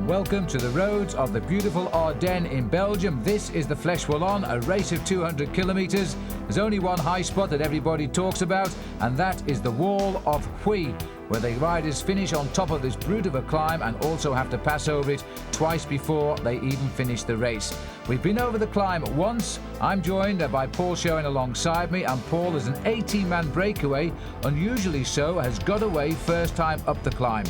Welcome to the roads of the beautiful Ardennes in Belgium. This is the Flèche Wallone, a race of 200 kilometres. There's only one high spot that everybody talks about, and that is the Wall of Huy, where the riders finish on top of this brute of a climb and also have to pass over it twice before they even finish the race. We've been over the climb once. I'm joined by Paul Sherwen alongside me, and Paul is an 18-man breakaway, unusually so, has got away first time up the climb.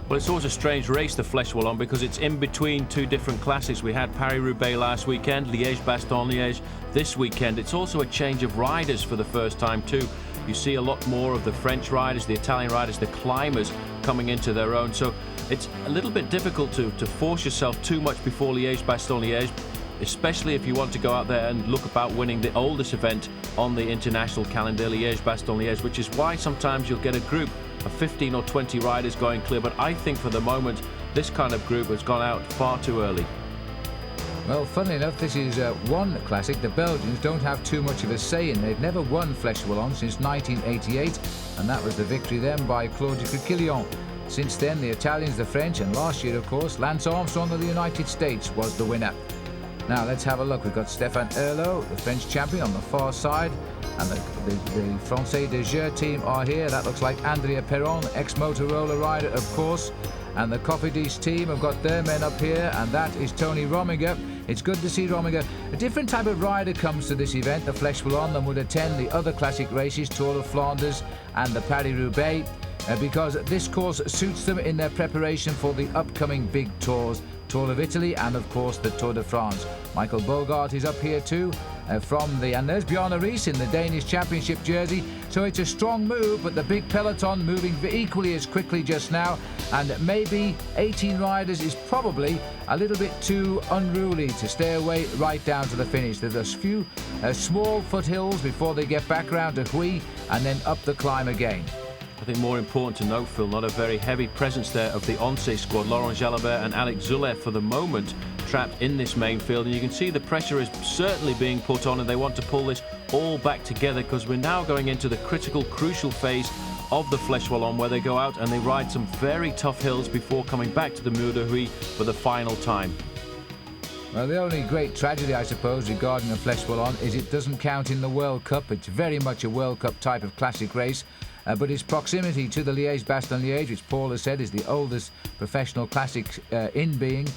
Well, it's always a strange race, the Flèche Wallone, because it's in between two different classes. We had Paris-Roubaix last weekend, Liège-Bastogne-Liège this weekend. It's also a change of riders for the first time too. You see a lot more of the French riders, the Italian riders, the climbers coming into their own. So it's a little bit difficult to force yourself too much before Liège-Bastogne-Liège, especially if you want to go out there and look about winning the oldest event on the international calendar, Liège-Bastogne-Liège, which is why sometimes you'll get a group of 15 or 20 riders going clear. But I think for the moment, this kind of group has gone out far too early. Well, funnily enough, this is one classic the Belgians don't have too much of a say in. They've never won Flèche Wallone since 1988, and that was the victory then by Claude Quillion. Since then, the Italians, the French, and last year, of course, Lance Armstrong of the United States was the winner. Now, let's have a look. We've got Stéphane Herlot, the French champion, on the far side, and the Francais de Jeu team are here. That looks like Andrea Perron, ex-Motorola rider, of course. And the Cofidis team have got their men up here, and that is Tony Rominger. It's good to see Rominger. A different type of rider comes to this event, the Flèche Wallone, than would attend the other classic races, Tour of Flanders and the Paris-Roubaix, because this course suits them in their preparation for the upcoming big tours, Tour of Italy and, of course, the Tour de France. Michael Bogart is up here too, and there's Bjarne Riis in the Danish Championship jersey. So it's a strong move, but the big peloton moving equally as quickly just now, and maybe 18 riders is probably a little bit too unruly to stay away right down to the finish. There's a few small foothills before they get back round to Huy and then up the climb again. I think more important to note, Phil, not a very heavy presence there of the Once squad. Laurent Jalabert and Alex Zülle for the moment trapped in this main field, and you can see the pressure is certainly being put on, and they want to pull this all back together, because we're now going into the critical, crucial phase of the Flèche Wallone, where they go out and they ride some very tough hills before coming back to the Mur de Huy for the final time. Well, the only great tragedy, I suppose, regarding the Flèche Wallone is it doesn't count in the World Cup. It's very much a World Cup type of classic race. But its proximity to the Liège-Bastogne-Liège, which Paul has said is the oldest professional classic in being,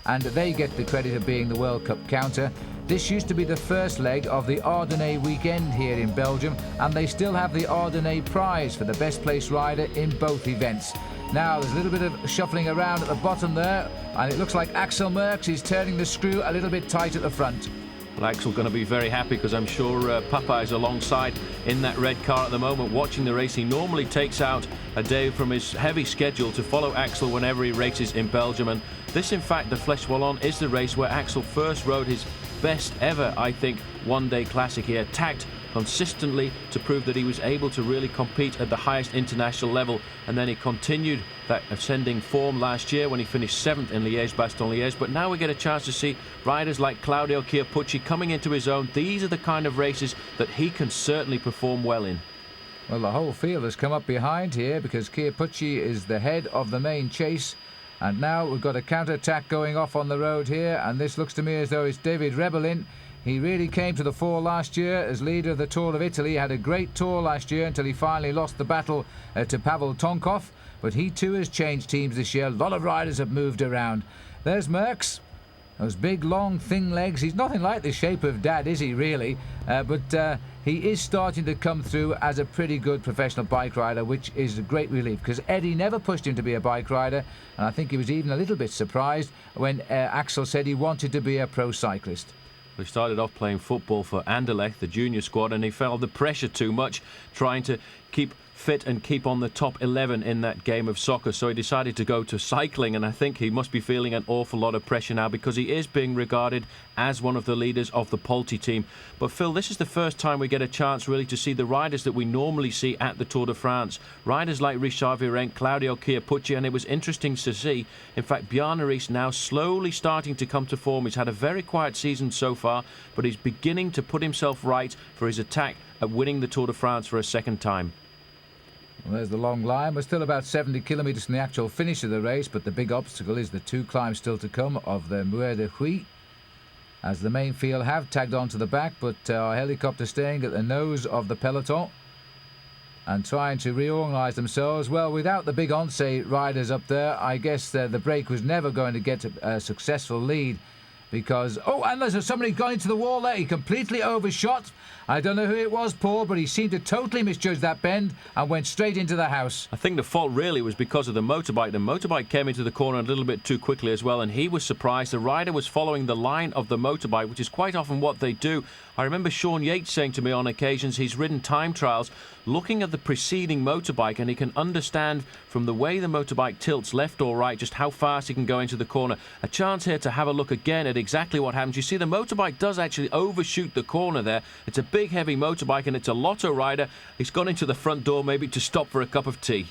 and they get the credit of being the World Cup counter. This used to be the first leg of the Ardennes weekend here in Belgium, and they still have the Ardennes prize for the best placed rider in both events. Now, there's a little bit of shuffling around at the bottom there, and it looks like Axel Merckx is turning the screw a little bit tight at the front. Well, Axel going to be very happy, because I'm sure Papa is alongside in that red car at the moment watching the race. He normally takes out a day from his heavy schedule to follow Axel whenever he races in Belgium, and this, in fact, the Flèche Wallone, is the race where Axel first rode his best ever, I think, one-day classic. He attacked consistently to prove that he was able to really compete at the highest international level, and then he continued that ascending form last year when he finished 7th in Liège-Bastogne-Liège. But now we get a chance to see riders like Claudio Chiappucci coming into his own. These are the kind of races that he can certainly perform well in. Well, the whole field has come up behind here, because Chiappucci is the head of the main chase. And now we've got a counter-attack going off on the road here, and this looks to me as though it's David Rebellin. He really came to the fore last year as leader of the Tour of Italy. He had a great tour last year until he finally lost the battle to Pavel Tonkov. But he too has changed teams this year. A lot of riders have moved around. There's Merckx. Those big, long, thin legs. He's nothing like the shape of Dad, is he, really? But he is starting to come through as a pretty good professional bike rider, which is a great relief, because Eddie never pushed him to be a bike rider, and I think he was even a little bit surprised when Axel said he wanted to be a pro cyclist. He started off playing football for Anderlecht, the junior squad, and he felt the pressure too much, trying to keep fit and keep on the top 11 in that game of soccer. So he decided to go to cycling, and I think he must be feeling an awful lot of pressure now, because he is being regarded as one of the leaders of the Polti team. But Phil, this is the first time we get a chance really to see the riders that we normally see at the Tour de France. Riders like Richard Virenque, Claudio Chiappucci, and it was interesting to see, in fact, Bjarne Riis now slowly starting to come to form. He's had a very quiet season so far, but he's beginning to put himself right for his attack at winning the Tour de France for a second time. Well, there's the long line. We're still about 70 kilometres from the actual finish of the race, but the big obstacle is the 2 climbs still to come of the Muir de Huy, as the main field have tagged on to the back, but our helicopter staying at the nose of the peloton and trying to reorganise themselves. Well, without the big Once riders up there, I guess the break was never going to get a successful lead, because... Oh, and there's somebody gone into the wall there. He completely overshot. I don't know who it was, Paul, but he seemed to totally misjudge that bend and went straight into the house. I think the fault really was because of the motorbike. The motorbike came into the corner a little bit too quickly as well, and he was surprised. The rider was following the line of the motorbike, which is quite often what they do. I remember Sean Yates saying to me on occasions he's ridden time trials looking at the preceding motorbike, and he can understand from the way the motorbike tilts left or right just how fast he can go into the corner. A chance here to have a look again at exactly what happens. You see, the motorbike does actually overshoot the corner there. It's a big heavy motorbike, and it's a lotto rider. He's gone into the front door maybe to stop for a cup of tea.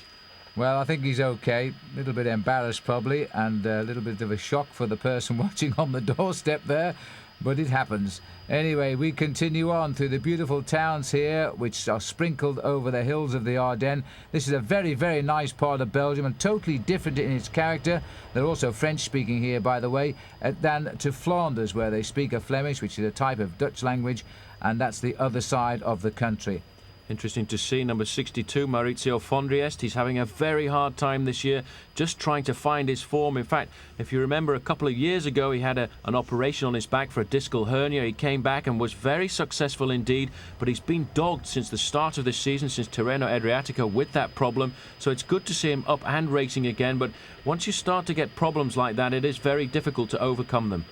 Well, I think he's okay. A little bit embarrassed probably, and a little bit of a shock for the person watching on the doorstep there, but it happens. Anyway, we continue on through the beautiful towns here, which are sprinkled over the hills of the Ardennes. This is a very, very nice part of Belgium, and totally different in its character. They're also French-speaking here, by the way, than to Flanders, where they speak a Flemish, which is a type of Dutch language, and that's the other side of the country. Interesting to see number 62, Maurizio Fondriest. He's having a very hard time this year, just trying to find his form. In fact, if you remember a couple of years ago, he had an operation on his back for a discal hernia. He came back and was very successful indeed, but he's been dogged since the start of this season, since Tirreno Adriatico, with that problem. So it's good to see him up and racing again, but once you start to get problems like that, it is very difficult to overcome them.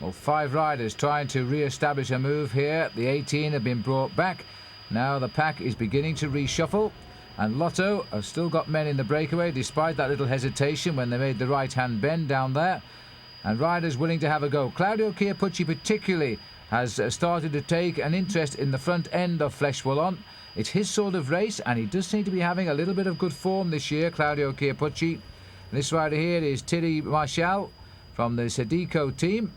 Well, 5 riders trying to re-establish a move here. The 18 have been brought back. Now the pack is beginning to reshuffle, and Lotto have still got men in the breakaway despite that little hesitation when they made the right-hand bend down there, and riders willing to have a go. Claudio Chiappucci particularly has started to take an interest in the front end of Flèche Wallone. It's his sort of race, and he does seem to be having a little bit of good form this year, Claudio Chiappucci. This rider here is Thierry Marchal from the Sedico team.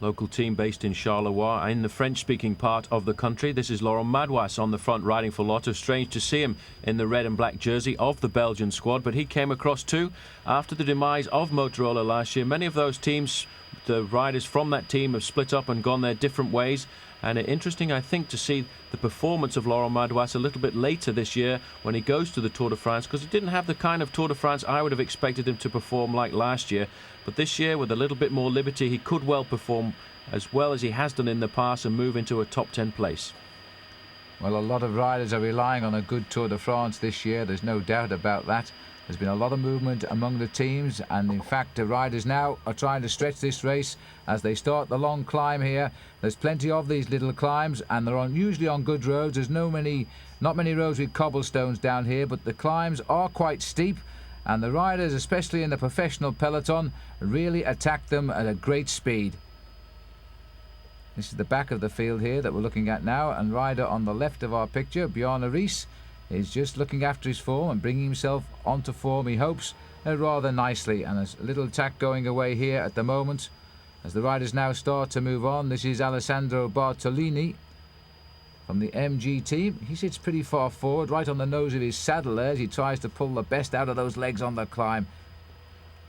Local team based in Charleroi, in the French-speaking part of the country. This is Laurent Madouas on the front riding for Lotto. Strange to see him in the red and black jersey of the Belgian squad, but he came across too after the demise of Motorola last year. Many of those teams, the riders from that team, have split up and gone their different ways. And interesting, I think, to see the performance of Laurent Madouas a little bit later this year when he goes to the Tour de France, because he didn't have the kind of Tour de France I would have expected him to perform like last year. But this year, with a little bit more liberty, he could well perform as well as he has done in the past and move into a top 10 place. Well, a lot of riders are relying on a good Tour de France this year. There's no doubt about that. There's been a lot of movement among the teams, and in fact the riders now are trying to stretch this race as they start the long climb here. There's plenty of these little climbs, and they're usually on good roads. There's not many roads with cobblestones down here, but the climbs are quite steep, and the riders, especially in the professional peloton, really attack them at a great speed. This is the back of the field here that we're looking at now, and rider on the left of our picture, Bjarne Riis, is just looking after his form and bringing himself onto form, he hopes, rather nicely. And there's a little attack going away here at the moment as the riders now start to move on. This is Alessandro Bartolini from the MG team. He sits pretty far forward, right on the nose of his saddle there, as he tries to pull the best out of those legs on the climb.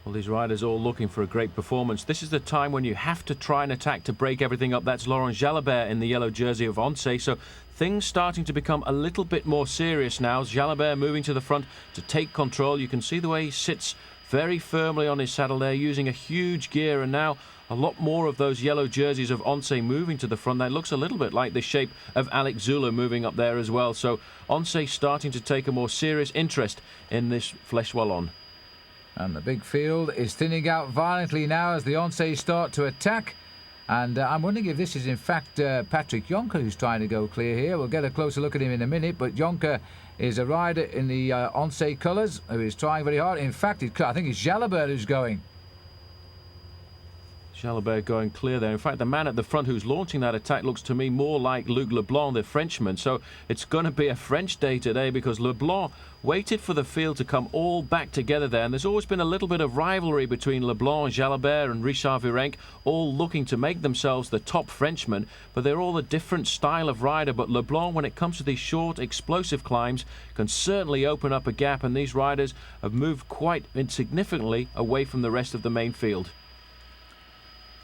Well, these riders all looking for a great performance. This is the time when you have to try and attack to break everything up. That's Laurent Jalabert in the yellow jersey of Once. So things starting to become a little bit more serious now. Jalabert moving to the front to take control. You can see the way he sits very firmly on his saddle there, using a huge gear, and now a lot more of those yellow jerseys of Once moving to the front. That looks a little bit like the shape of Alex Zula moving up there as well. So Once starting to take a more serious interest in this Flèche Wallone. And the big field is thinning out violently now as the Once start to attack. And I'm wondering if this is in fact Patrick Jonker who's trying to go clear here. We'll get a closer look at him in a minute, but Jonker is a rider in the Once colours who is trying very hard. In fact, I think it's Jalabert who's going. Jalabert going clear there. In fact, the man at the front who's launching that attack looks to me more like Luc Leblanc, the Frenchman. So it's going to be a French day today, because Leblanc waited for the field to come all back together there. And there's always been a little bit of rivalry between Leblanc, Jalabert and Richard Virenque, all looking to make themselves the top Frenchmen. But they're all a different style of rider. But Leblanc, when it comes to these short, explosive climbs, can certainly open up a gap. And these riders have moved quite insignificantly away from the rest of the main field.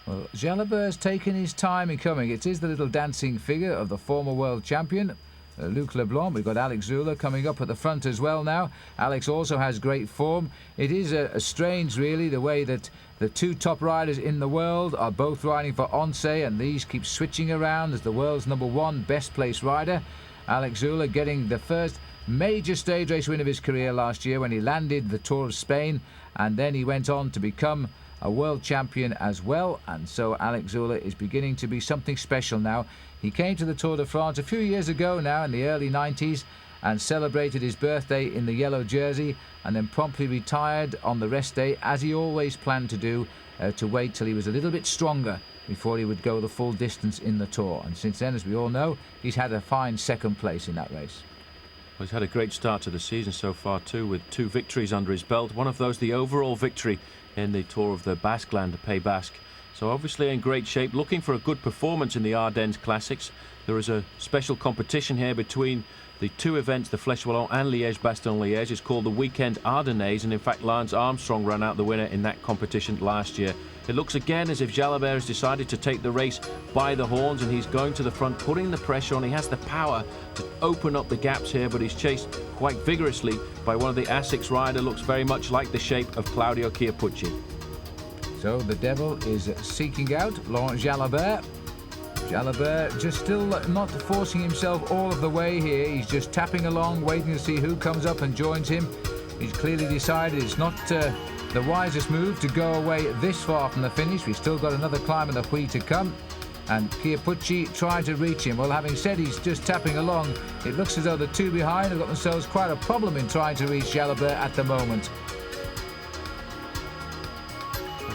Well, Jalabert's taken his time in coming. It is the little dancing figure of the former world champion, Luc Leblanc. We've got Alex Zula coming up at the front as well now. Alex also has great form. It is a strange, really, the way that the two top riders in the world are both riding for Once, and these keep switching around as the world's #1 best placed rider. Alex Zula getting the first major stage race win of his career last year when he landed the Tour of Spain, and then he went on to become a world champion as well. And so Alex Zula is beginning to be something special now. He came to the Tour de France a few years ago now in the early 90s and celebrated his birthday in the yellow jersey, and then promptly retired on the rest day, as he always planned to do, to wait till he was a little bit stronger before he would go the full distance in the Tour. And since then, as we all know, he's had a fine second place in that race. Well, he's had a great start to the season so far too, with 2 victories under his belt. One of those, the overall victory in the Tour of the Basque-Land, the Pays Basque. So obviously in great shape, looking for a good performance in the Ardennes Classics. There is a special competition here between the 2 events, the Flèche Wallone and Liège-Bastogne-Liège. It's called the Weekend Ardennaise, and in fact Lance Armstrong ran out the winner in that competition last year. It looks again as if Jalabert has decided to take the race by the horns, and he's going to the front, putting the pressure on. He has the power to open up the gaps here, but he's chased quite vigorously by one of the Asics rider. Looks very much like the shape of Claudio Chiappucci. So the devil is seeking out Laurent Jalabert. Jalabert just still not forcing himself all of the way here. He's just tapping along, waiting to see who comes up and joins him. He's clearly decided it's not the wisest move to go away this far from the finish. We've still got another climb in the Puy to come, and Chiappucci tried to reach him. Well, having said he's just tapping along, it looks as though the 2 behind have got themselves quite a problem in trying to reach Jalabert at the moment.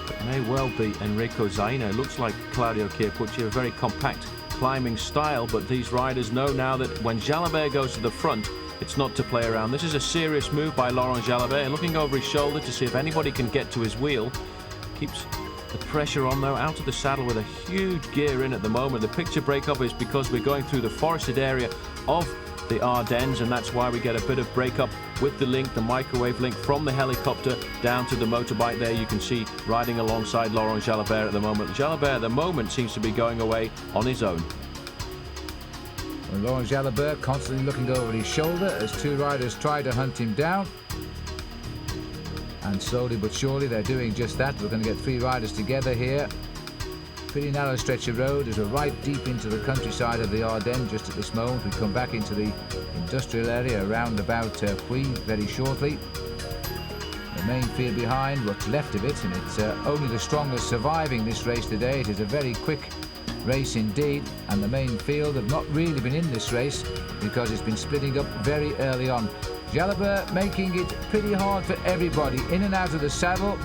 It may well be Enrico Zaino. It looks like Claudio Chiappucci, a very compact climbing style, but these riders know now that when Jalabert goes to the front, it's not to play around. This is a serious move by Laurent Jalabert, looking over his shoulder to see if anybody can get to his wheel. Keeps the pressure on though, out of the saddle with a huge gear in at the moment. The picture breakup is because we're going through the forested area of the Ardennes, and that's why we get a bit of breakup with the link, the microwave link from the helicopter down to the motorbike there. You can see riding alongside Laurent Jalabert at the moment. Jalabert at the moment seems to be going away on his own. And Laurent Jalabert constantly looking over his shoulder as 2 riders try to hunt him down. And slowly but surely they're doing just that. We're going to get 3 riders together here. Pretty narrow stretch of road as we're right deep into the countryside of the Ardennes just at this moment. We come back into the industrial area around about Puy very shortly. The main field behind, what's left of it, and it's only the strongest surviving this race today. It is a very quick race indeed, and the main field have not really been in this race because it's been splitting up very early on. Jalabert making it pretty hard for everybody in and out of the saddle,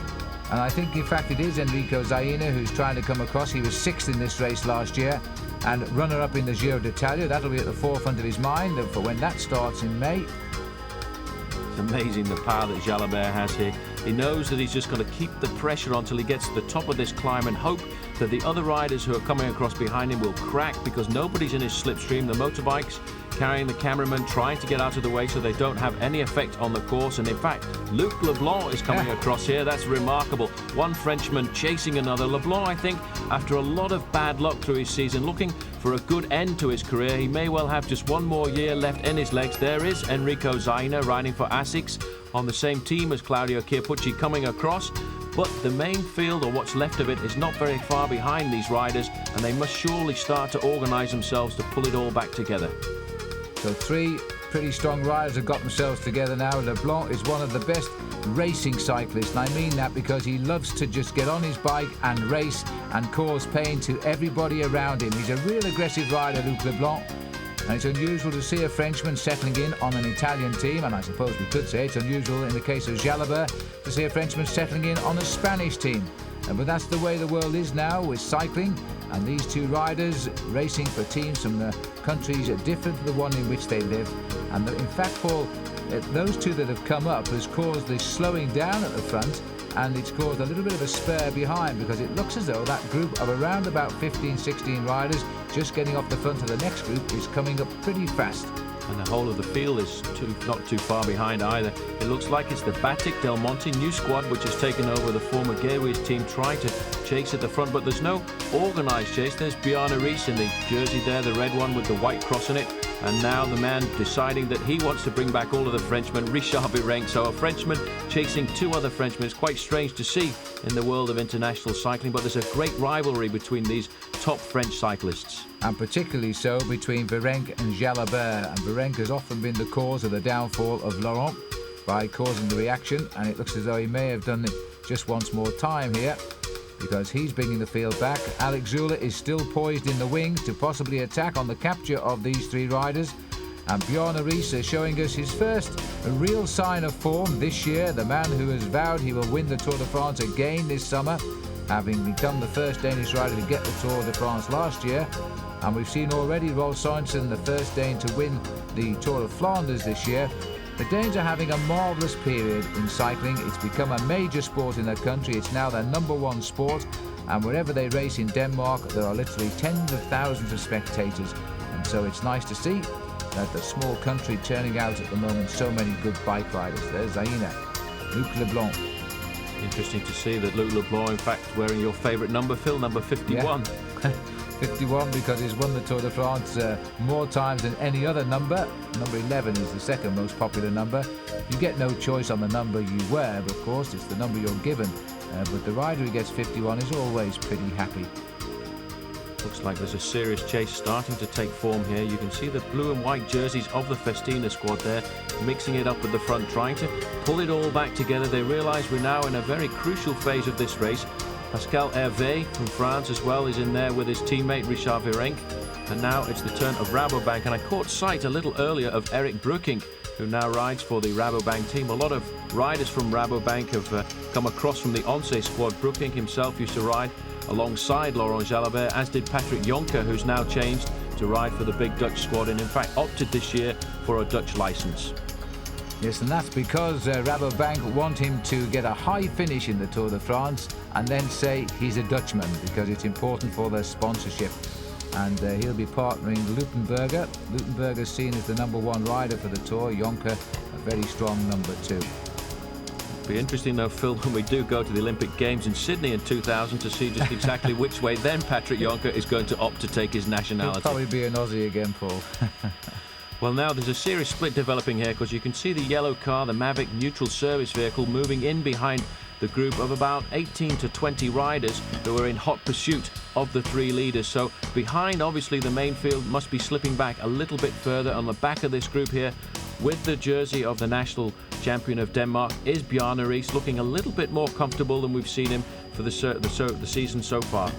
and I think in fact it is Enrico Zaino who's trying to come across. He was 6th in this race last year and runner-up in the Giro d'Italia. That'll be at the forefront of his mind for when that starts in May. It's amazing the power that Jalabert has here. He knows that he's just going to keep the pressure on till he gets to the top of this climb and hope that the other riders who are coming across behind him will crack, because nobody's in his slipstream. The motorbikes carrying the cameraman, trying to get out of the way so they don't have any effect on the course. And in fact, Luc Leblanc is coming across here. That's remarkable. One Frenchman chasing another. Leblanc, I think, after a lot of bad luck through his season, looking for a good end to his career. He may well have just one more year left in his legs. There is Enrico Zaino riding for Asics on the same team as Claudio Chiappucci coming across. But the main field, or what's left of it, is not very far behind these riders, and they must surely start to organise themselves to pull it all back together. So 3 pretty strong riders have got themselves together now. Leblanc is one of the best racing cyclists, and I mean that because he loves to just get on his bike and race and cause pain to everybody around him. He's a real aggressive rider, Luc Leblanc, and it's unusual to see a Frenchman settling in on an Italian team, and I suppose we could say it's unusual in the case of Jalabert to see a Frenchman settling in on a Spanish team. But that's the way the world is now with cycling, and these two riders racing for teams from the countries different to the one in which they live. And in fact, Paul, those two that have come up has caused this slowing down at the front, and it's caused a little bit of a spur behind, because it looks as though that group of around about 15-16 riders just getting off the front of the next group is coming up pretty fast. And the whole of the field is not too far behind either. It looks like it's the Batik Del Monte new squad which has taken over the former Gewi's team, trying to chase at the front, but there's no organised chase. There's Bjarne Riis in the jersey there, the red one with the white cross on it. And now the man deciding that he wants to bring back all of the Frenchmen, Richard Virenque. So a Frenchman chasing two other Frenchmen. It's quite strange to see in the world of international cycling, but there's a great rivalry between these top French cyclists. And particularly so between Virenque and Jalabert. And Virenque has often been the cause of the downfall of Laurent by causing the reaction, and it looks as though he may have done it just once more time here, because he's bringing the field back. Alex Zula is still poised in the wings to possibly attack on the capture of these three riders. And Bjarne Riis is showing us his first real sign of form this year, the man who has vowed he will win the Tour de France again this summer, having become the first Danish rider to get the Tour de France last year. And we've seen already Rolf Sørensen, the first Dane to win the Tour of Flanders this year. The Danes are having a marvellous period in cycling. It's become a major sport in their country. It's now their #1 sport, and wherever they race in Denmark, there are literally tens of thousands of spectators. And so it's nice to see that the small country turning out at the moment so many good bike riders. There's Zaina, Luc Leblanc. Interesting to see that Luc Leblanc, in fact, wearing your favourite number, Phil, number 51. Yeah. 51 because he's won the Tour de France more times than any other number. Number 11 is the second most popular number. You get no choice on the number you wear, but of course it's the number you're given. But the rider who gets 51 is always pretty happy. Looks like there's a serious chase starting to take form here. You can see the blue and white jerseys of the Festina squad there, mixing it up at the front, trying to pull it all back together. They realise we're now in a very crucial phase of this race. Pascal Hervé from France as well is in there with his teammate Richard Virenque. And now it's the turn of Rabobank, and I caught sight a little earlier of Eric Broekink, who now rides for the Rabobank team. A lot of riders from Rabobank have come across from the Once squad. Broekink himself used to ride alongside Laurent Jalabert, as did Patrick Jonker, who's now changed to ride for the big Dutch squad and in fact opted this year for a Dutch licence. Yes, and that's because Rabobank want him to get a high finish in the Tour de France and then say he's a Dutchman, because it's important for their sponsorship. And he'll be partnering Lutenberger. Lutenberger's seen as the #1 rider for the Tour. Jonker, a very strong #2. Be interesting though, Phil, when we do go to the Olympic Games in Sydney in 2000 to see just exactly which way then Patrick Jonker is going to opt to take his nationality. He'll probably be an Aussie again, Paul. Well, now there's a serious split developing here, because you can see the yellow car, the Mavic neutral service vehicle, moving in behind the group of about 18 to 20 riders who are in hot pursuit of the three leaders. So behind, obviously, the main field must be slipping back a little bit further. On the back of this group here, with the jersey of the national champion of Denmark, is Bjarne Riis, looking a little bit more comfortable than we've seen him for the season so far.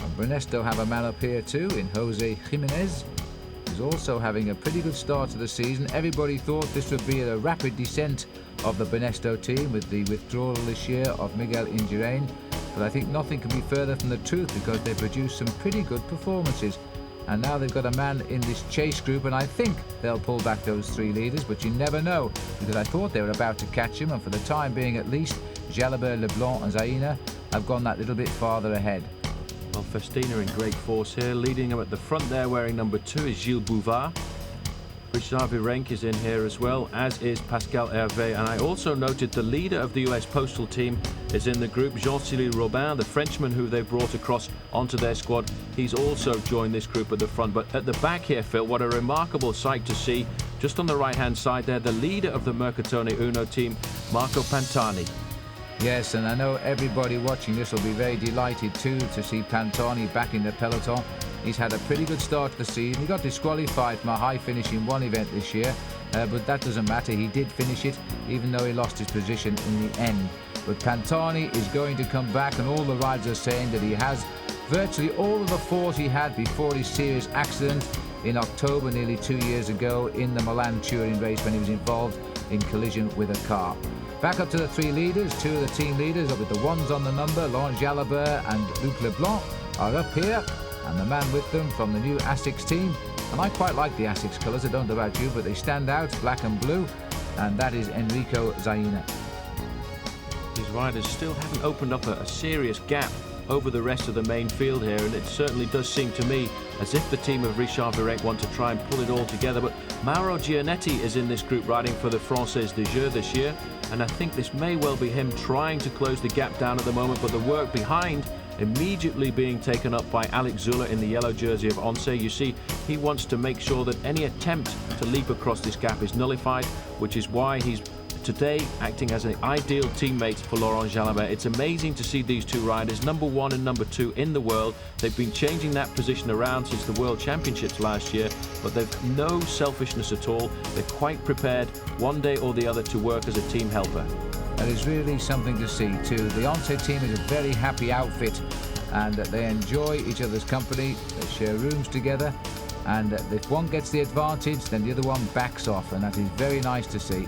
And Brenesto have a man up here too in Jose Jimenez. He's also having a pretty good start to the season. Everybody thought this would be a rapid descent of the Brenesto team with the withdrawal this year of Miguel Indurain, but I think nothing can be further from the truth, because they produced some pretty good performances. And now they've got a man in this chase group, and I think they'll pull back those three leaders, but you never know, because I thought they were about to catch him, and for the time being at least, Jalabert, Leblanc and Zaina have gone that little bit farther ahead. Well, Festina in great force here. Leading them at the front there, wearing #2, is Gilles Bouvard. Richard Virenque is in here as well, as is Pascal Hervé. And I also noted the leader of the US Postal team is in the group, Jean-Cyril Robin, the Frenchman who they've brought across onto their squad. He's also joined this group at the front. But at the back here, Phil, what a remarkable sight to see. Just on the right-hand side there, the leader of the Mercatone Uno team, Marco Pantani. Yes, and I know everybody watching this will be very delighted too to see Pantani back in the peloton. He's had a pretty good start to the season. He got disqualified from a high finish in one event this year, but that doesn't matter. He did finish it, even though he lost his position in the end. But Pantani is going to come back, and all the riders are saying that he has virtually all of the force he had before his serious accident in October nearly 2 years ago in the Milan Touring race, when he was involved in collision with a car. Back up to the three leaders. Two of the team leaders with the ones on the number, Laurent Jalabert and Luc Leblanc, are up here, and the man with them from the new Asics team. And I quite like the Asics colours, I don't know about you, but they stand out, black and blue, and that is Enrico Zaina. These riders still haven't opened up a serious gap over the rest of the main field here, and it certainly does seem to me as if the team of Richard Virenque want to try and pull it all together. But Mauro Gianetti is in this group riding for the Française des Jeux this year, and I think this may well be him trying to close the gap down at the moment, but the work behind immediately being taken up by Alex Züller in the yellow jersey of Once. You see, he wants to make sure that any attempt to leap across this gap is nullified, which is why he's today acting as an ideal teammate for Laurent Jalabert. It's amazing to see these two riders, number one and number two in the world. They've been changing that position around since the World Championships last year, but they've no selfishness at all. They're quite prepared one day or the other to work as a team helper. That is really something to see too. The Once team is a very happy outfit, and they enjoy each other's company. They share rooms together, and if one gets the advantage, then the other one backs off, and that is very nice to see.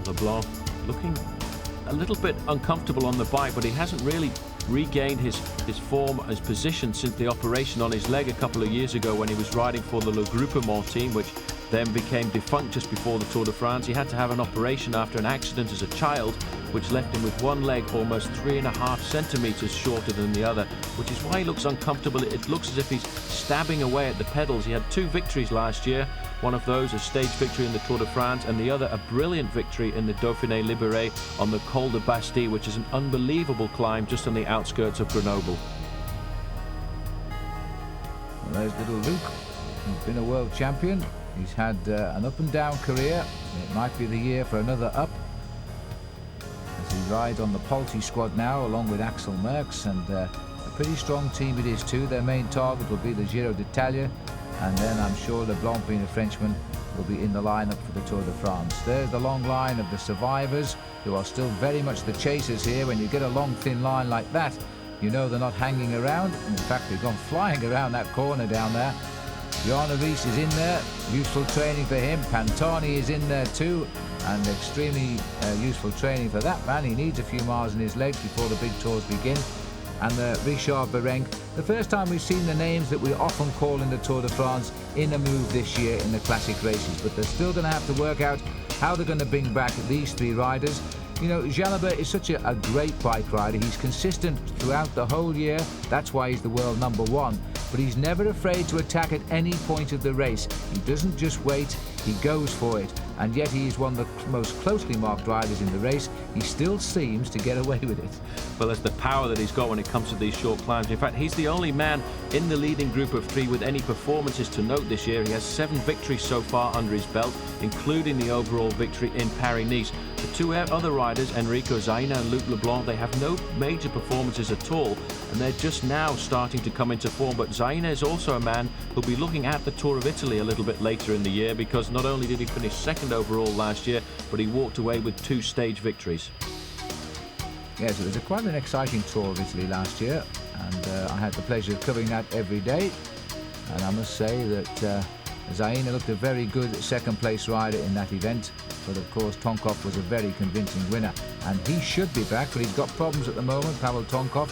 Leblanc looking a little bit uncomfortable on the bike, but he hasn't really regained his form, his position since the operation on his leg a couple of years ago when he was riding for the Le Groupement team, which then became defunct just before the Tour de France. He had to have an operation after an accident as a child, which left him with one leg almost 3.5 centimeters shorter than the other, which is why he looks uncomfortable. It looks as if he's stabbing away at the pedals. He had 2 victories last year, one of those a stage victory in the Tour de France, and the other a brilliant victory in the Dauphiné Libéré on the Col de Bastille, which is an unbelievable climb just on the outskirts of Grenoble. Well, there's little Luc. He's been a world champion. He's had an up and down career. It might be the year for another up, as he rides on the Polti squad now along with Axel Merckx, and a pretty strong team it is too. Their main target will be the Giro d'Italia, and then I'm sure Leblanc, being a Frenchman, will be in the lineup for the Tour de France. There's the long line of the survivors, who are still very much the chasers here. When you get a long thin line like that, you know they're not hanging around. In fact, they've gone flying around that corner down there. Johan Rees is in there, useful training for him. Pantani is in there too, and extremely useful training for that man. He needs a few miles in his legs before the big tours begin. And Richard Virenque, the first time we've seen the names that we often call in the Tour de France in a move this year in the classic races, but they're still going to have to work out how they're going to bring back these 3 riders. You know, Jalabert is such a great bike rider. He's consistent throughout the whole year. That's why he's the world number 1. But he's never afraid to attack at any point of the race. He doesn't just wait, he goes for it. And yet he is one of the most closely marked riders in the race. He still seems to get away with it. Well, there's the power that he's got when it comes to these short climbs. In fact, he's the only man in the leading group of 3 with any performances to note this year. He has 7 victories so far under his belt, including the overall victory in Paris-Nice. The 2 other riders, Enrico Zaina and Luc Leblanc, they have no major performances at all, and they're just now starting to come into form. But Zaina is also a man who'll be looking at the Tour of Italy a little bit later in the year, because not only did he finish 2nd overall last year, but he walked away with 2 stage victories. Yes, it was quite an exciting Tour of Italy last year, and I had the pleasure of covering that every day. And I must say that Zaina looked a very good 2nd place rider in that event, but of course Tonkov was a very convincing winner, and he should be back, but he's got problems at the moment, Pavel Tonkov,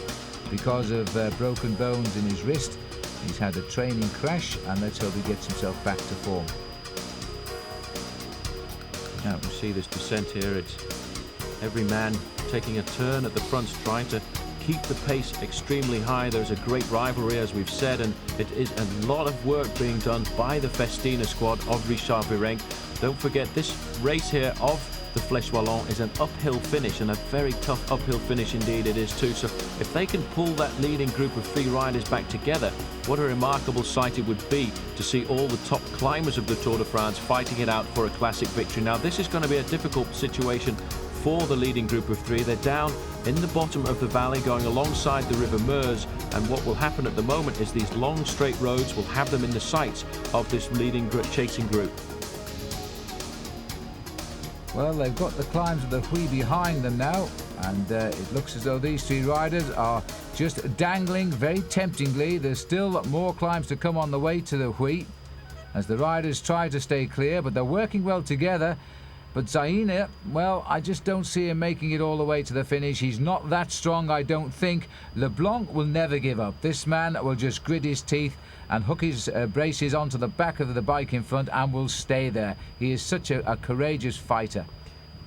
because of broken bones in his wrist. He's had a training crash, and let's hope he gets himself back to form. Now we see this descent here. It's every man taking a turn at the front, trying to keep the pace extremely high. There's a great rivalry, as we've said, and it is a lot of work being done by the Festina squad of Richard Virenque. Don't forget, this race here of the Flèche Wallone is an uphill finish, and a very tough uphill finish indeed it is too. So if they can pull that leading group of 3 riders back together, what a remarkable sight it would be to see all the top climbers of the Tour de France fighting it out for a classic victory. Now, this is going to be a difficult situation for the leading group of 3. They're down in the bottom of the valley going alongside the River Meuse, and what will happen at the moment is these long straight roads will have them in the sights of this leading chasing group. Well, they've got the climbs of the Huy behind them now, and it looks as though these 3 riders are just dangling very temptingly. There's still more climbs to come on the way to the Huy, as the riders try to stay clear, but they're working well together. But Zaina, well, I just don't see him making it all the way to the finish. He's not that strong, I don't think. LeBlanc will never give up. This man will just grit his teeth and hook his braces onto the back of the bike in front and will stay there. He is such a courageous fighter.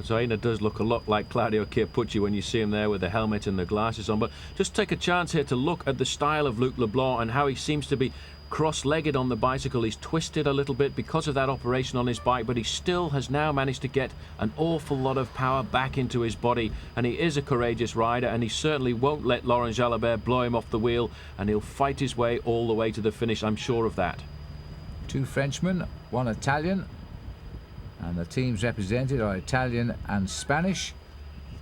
Zaina does look a lot like Claudio Chiappucci when you see him there with the helmet and the glasses on. But just take a chance here to look at the style of Luc Leblanc and how he seems to be cross-legged on the bicycle. He's twisted a little bit because of that operation on his bike, but he still has now managed to get an awful lot of power back into his body, and he is a courageous rider, and he certainly won't let Laurent Jalabert blow him off the wheel, and he'll fight his way all the way to the finish. I'm sure of that. 2 Frenchmen, 1 Italian, and the teams represented are Italian and Spanish,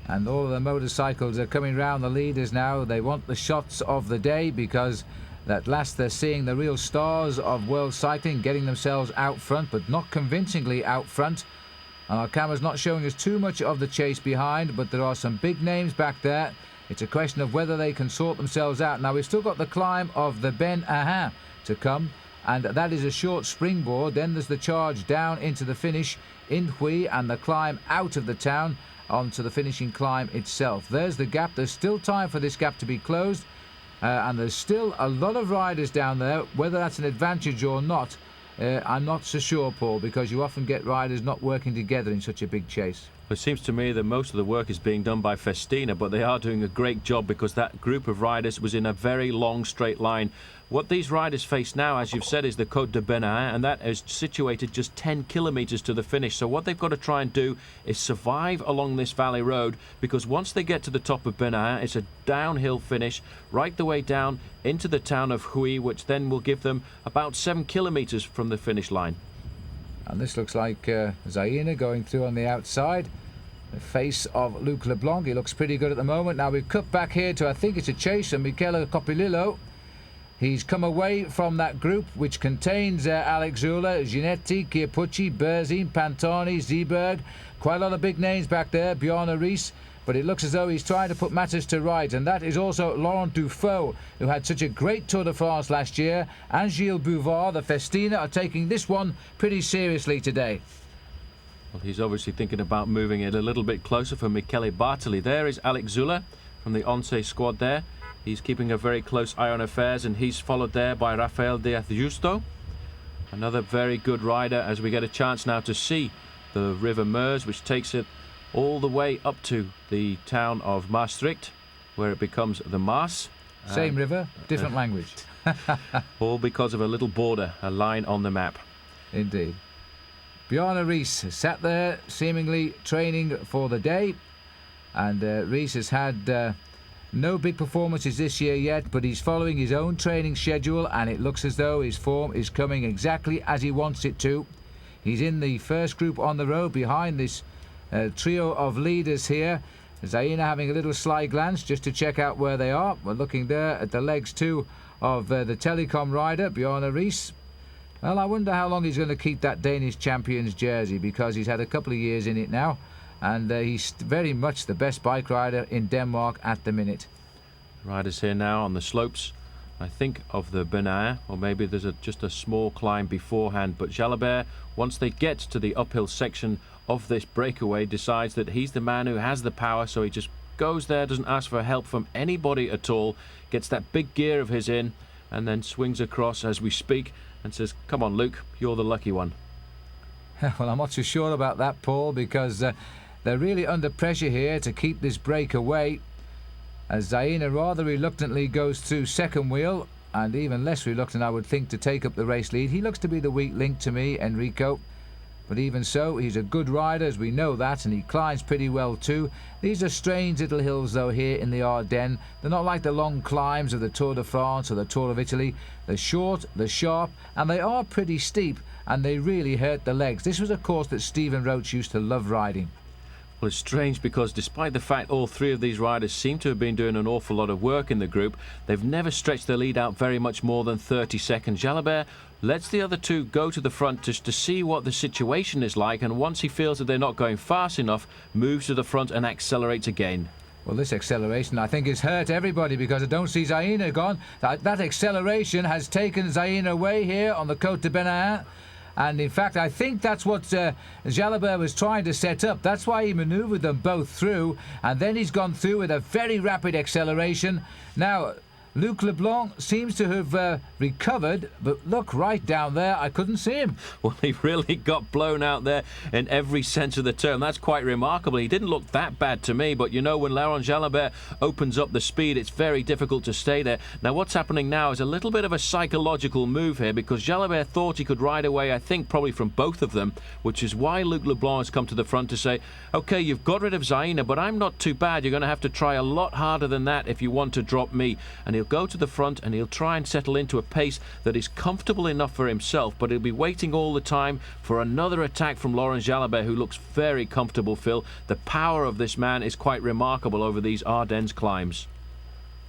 and all of the motorcycles are coming round the leaders now. They want the shots of the day because at last they're seeing the real stars of world cycling getting themselves out front, but not convincingly out front. And our camera's not showing us too much of the chase behind, but there are some big names back there. It's a question of whether they can sort themselves out. Now, we've still got the climb of the Ben Ahin to come, and that is a short springboard. Then there's the charge down into the finish in Huy and the climb out of the town onto the finishing climb itself. There's the gap. There's still time for this gap to be closed. And there's still a lot of riders down there. Whether that's an advantage or not, I'm not so sure, Paul, because you often get riders not working together in such a big chase. It seems to me that most of the work is being done by Festina, but they are doing a great job because that group of riders was in a very long straight line. What these riders face now, as you've said, is the Côte de Benahin, and that is situated just 10 kilometres to the finish. So what they've got to try and do is survive along this valley road, because once they get to the top of Benahin, it's a downhill finish right the way down into the town of Huy, which then will give them about 7 kilometres from the finish line. And this looks like Zaina going through on the outside. The face of Luc Leblanc, he looks pretty good at the moment. Now we've cut back here to, I think it's a chase, and Michele Copilillo. He's come away from that group, which contains Alex Zula, Ginetti, Chiappucci, Berzin, Pantani, Zeeberg. Quite a lot of big names back there, Bjarne Riis. But it looks as though he's trying to put matters to rights. And that is also Laurent Dufaux, who had such a great Tour de France last year. And Gilles Bouvard, the Festina, are taking this one pretty seriously today. Well, he's obviously thinking about moving it a little bit closer for Michele Bartoli. There is Alex Zula from the Once squad there. He's keeping a very close eye on affairs, and he's followed there by Rafael Diaz Justo. Another very good rider, as we get a chance now to see the River Meuse, which takes it all the way up to the town of Maastricht, where it becomes the Maas. Same river, different language. All because of a little border, a line on the map. Indeed. Bjarne Riis sat there seemingly training for the day, and Riis has had no big performances this year yet, but he's following his own training schedule, and it looks as though his form is coming exactly as he wants it to. He's in the first group on the road behind this trio of leaders here. Zaina having a little sly glance just to check out where they are. We're looking there at the legs too of the Telecom rider, Bjarne Riis. Well, I wonder how long he's going to keep that Danish champion's jersey, because he's had a couple of years in it now, and he's very much the best bike rider in Denmark at the minute. Riders here now on the slopes, I think, of the Benahin, or maybe there's just a small climb beforehand. But Jalabert, once they get to the uphill section of this breakaway, decides that he's the man who has the power, so he just goes there, doesn't ask for help from anybody at all, gets that big gear of his in, and then swings across as we speak and says, "Come on, Luke, you're the lucky one." Well, I'm not so sure about that, Paul, because they're really under pressure here to keep this break away, as Zaina rather reluctantly goes through second wheel, and even less reluctant, I would think, to take up the race lead. He looks to be the weak link to me, Enrico. But even so, he's a good rider, as we know that, and he climbs pretty well too. These are strange little hills, though, here in the Ardennes. They're not like the long climbs of the Tour de France or the Tour of Italy. They're short, they're sharp, and they are pretty steep, and they really hurt the legs. This was a course that Stephen Roach used to love riding. Well, it's strange because despite the fact all three of these riders seem to have been doing an awful lot of work in the group, they've never stretched their lead out very much more than 30 seconds. Jalabert lets the other two go to the front just to see what the situation is like, and once he feels that they're not going fast enough, moves to the front and accelerates again. Well, this acceleration, I think, has hurt everybody, because I don't see Zaina gone. That acceleration has taken Zaina away here on the Côte de Benahin. And in fact, I think that's what Jalabert was trying to set up. That's why he manoeuvred them both through, and then he's gone through with a very rapid acceleration. Now, Luc Leblanc seems to have recovered, but look, right down there, I couldn't see him. Well, he really got blown out there in every sense of the term. That's quite remarkable. He didn't look that bad to me, but you know, when Laurent Jalabert opens up the speed, it's very difficult to stay there. Now, what's happening now is a little bit of a psychological move here, because Jalabert thought he could ride away, I think, probably from both of them, which is why Luc Leblanc has come to the front to say, OK, you've got rid of Zaina, but I'm not too bad. You're going to have to try a lot harder than that if you want to drop me. And he'll go to the front and he'll try and settle into a pace that is comfortable enough for himself, but he'll be waiting all the time for another attack from Laurent Jalabert, who looks very comfortable, Phil. The power of this man is quite remarkable over these Ardennes climbs.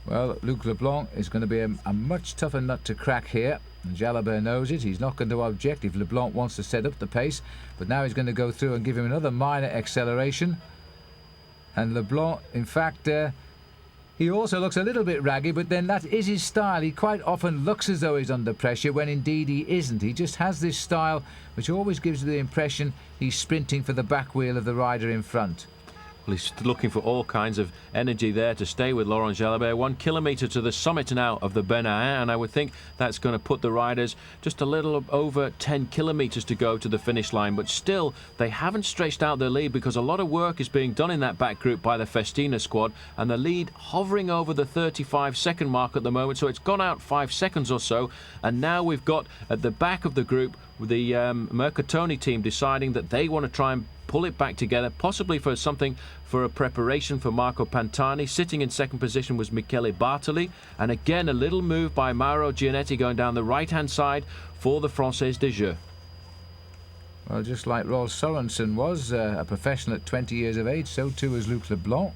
Well, Luc Leblanc is going to be a much tougher nut to crack here, and Jalabert knows it. He's not going to object if Leblanc wants to set up the pace, but now he's going to go through and give him another minor acceleration. And Leblanc, in fact, he also looks a little bit raggy, but then that is his style. He quite often looks as though he's under pressure when indeed he isn't. He just has this style which always gives you the impression he's sprinting for the back wheel of the rider in front. Well, he's looking for all kinds of energy there to stay with Laurent Jalabert. 1 kilometre to the summit now of the Benahin, and I would think that's going to put the riders just a little over 10 kilometres to go to the finish line. But still, they haven't stretched out their lead, because a lot of work is being done in that back group by the Festina squad, and the lead hovering over the 35-second mark at the moment. So it's gone out 5 seconds or so, and now we've got at the back of the group the Mercatoni team deciding that they want to try and pull it back together, possibly for something for a preparation for Marco Pantani. Sitting in second position was Michele Bartoli, and again a little move by Mauro Gianetti going down the right hand side for the Française des Jeux. Well, just like Rolf Sorensen was a professional at 20 years of age, so too is Luc Leblanc,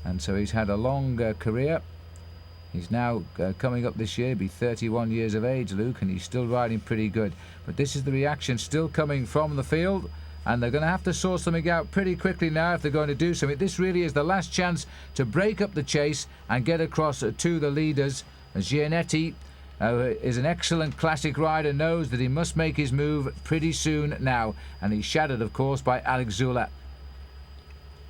and so he's had a long career. He's now coming up this year, he'll be 31 years of age, Luke, and he's still riding pretty good. But this is the reaction still coming from the field, and they're going to have to sort something out pretty quickly now if they're going to do something. This really is the last chance to break up the chase and get across to the leaders. Gianetti is an excellent classic rider, knows that he must make his move pretty soon now, and he's shadowed, of course, by Alex Zula.